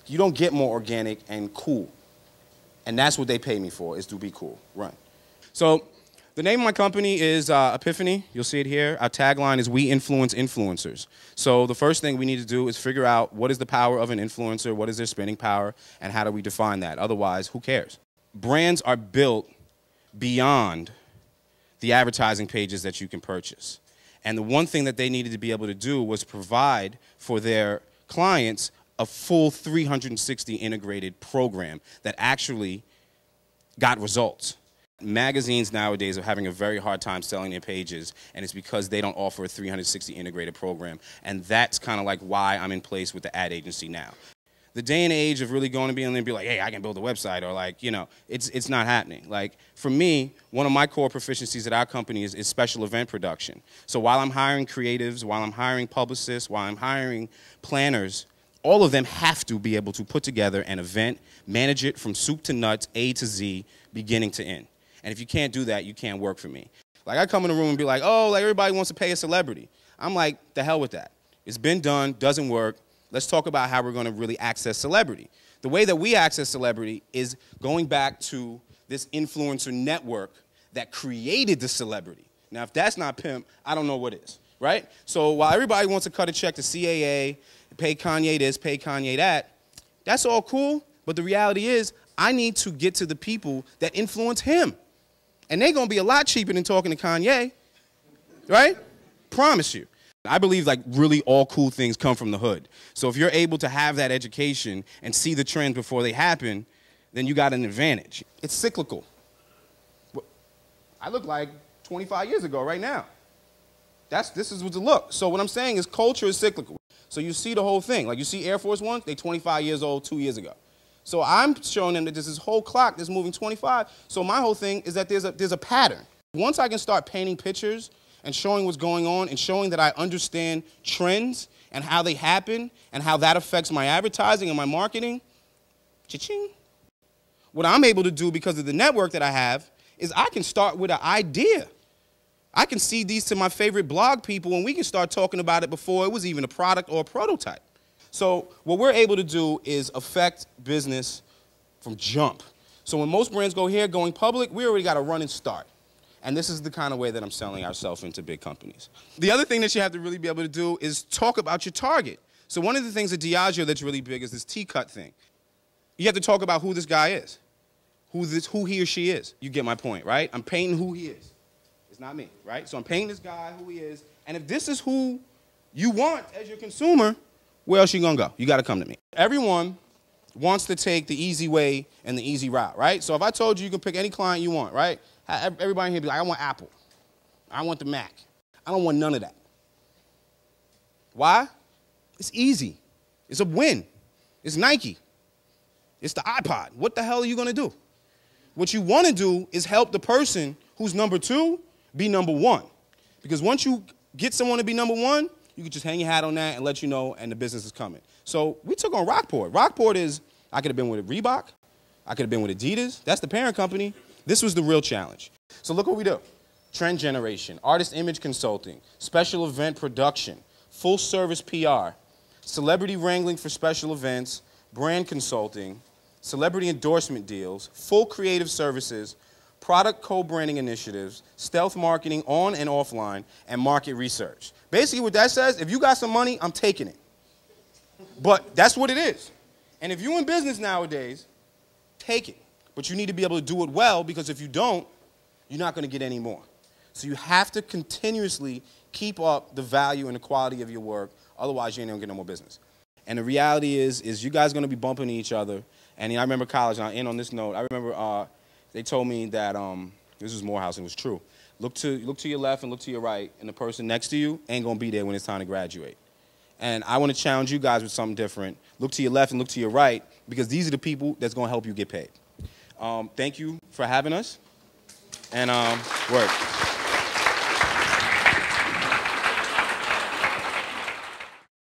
You don't get more organic and cool. And that's what they pay me for, is to be cool. Run. So the name of my company is Epiphany. You'll see it here. Our tagline is "We influence influencers." So the first thing we need to do is figure out what is the power of an influencer, what is their spending power, and how do we define that? Otherwise, who cares? Brands are built beyond the advertising pages that you can purchase. And the one thing that they needed to be able to do was provide for their clients a full 360 integrated program that actually got results. Magazines nowadays are having a very hard time selling their pages, and it's because they don't offer a 360 integrated program. And that's kind of like why I'm in place with the ad agency now. The day and age of really going to be in there and be like, hey, I can build a website, or like, you know, it's not happening. Like, for me, one of my core proficiencies at our company is special event production. So while I'm hiring creatives, while I'm hiring publicists, while I'm hiring planners, all of them have to be able to put together an event, manage it from soup to nuts, A to Z, beginning to end. And if you can't do that, you can't work for me. Like, I come in a room and be like, oh, like everybody wants to pay a celebrity. I'm like, the hell with that. It's been done, doesn't work. Let's talk about how we're going to really access celebrity. The way that we access celebrity is going back to this influencer network that created the celebrity. Now, if that's not pimp, I don't know what is, right? So while everybody wants to cut a check to CAA, pay Kanye this, pay Kanye that, that's all cool, but the reality is I need to get to the people that influence him. And they're going to be a lot cheaper than talking to Kanye, right? Promise you. I believe like really all cool things come from the hood. So if you're able to have that education and see the trends before they happen, then you got an advantage. It's cyclical. I look like 25 years ago right now. This is what the look. So what I'm saying is culture is cyclical. So you see the whole thing. Like you see Air Force Ones, they 25 years old 2 years ago. So I'm showing them that there's this whole clock that's moving 25. So my whole thing is that there's a pattern. Once I can start painting pictures and showing what's going on and showing that I understand trends and how they happen and how that affects my advertising and my marketing, cha-ching. What I'm able to do because of the network that I have is I can start with an idea. I can seed these to my favorite blog people and we can start talking about it before it was even a product or a prototype. So what we're able to do is affect business from jump. So when most brands go here, going public, we already got a running start. And this is the kind of way that I'm selling ourselves into big companies. The other thing that you have to really be able to do is talk about your target. So one of the things at Diageo that's really big is this T-cut thing. You have to talk about who this guy is, who he or she is. You get my point, right? I'm painting who he is. It's not me, right? So I'm painting this guy, who he is. And if this is who you want as your consumer, where else you gonna go? You gotta come to me. Everyone wants to take the easy way and the easy route, right? So if I told you you can pick any client you want, right? Everybody here be like, I want Apple. I want the Mac. I don't want none of that. Why? It's easy. It's a win. It's Nike. It's the iPod. What the hell are you gonna do? What you wanna do is help the person who's number two be number one. Because once you get someone to be number one, you can just hang your hat on that and let you know, and the business is coming. So we took on Rockport. Rockport is, I could have been with Reebok. I could have been with Adidas. That's the parent company. This was the real challenge. So look what we do. Trend generation, artist image consulting, special event production, full service PR, celebrity wrangling for special events, brand consulting, celebrity endorsement deals, full creative services, product co-branding initiatives, stealth marketing on and offline, and market research. Basically what that says, if you got some money, I'm taking it. But that's what it is. And if you're in business nowadays, take it. But you need to be able to do it well, because if you don't, you're not going to get any more. So you have to continuously keep up the value and the quality of your work, otherwise you ain't going to get no more business. And the reality is you guys are going to be bumping into each other. And I remember college, and I'll end on this note, I remember they told me that, this was Morehouse, and it was true. Look to your left and look to your right, and the person next to you ain't going to be there when it's time to graduate. And I want to challenge you guys with something different. Look to your left and look to your right, because these are the people that's going to help you get paid. Thank you for having us, and work.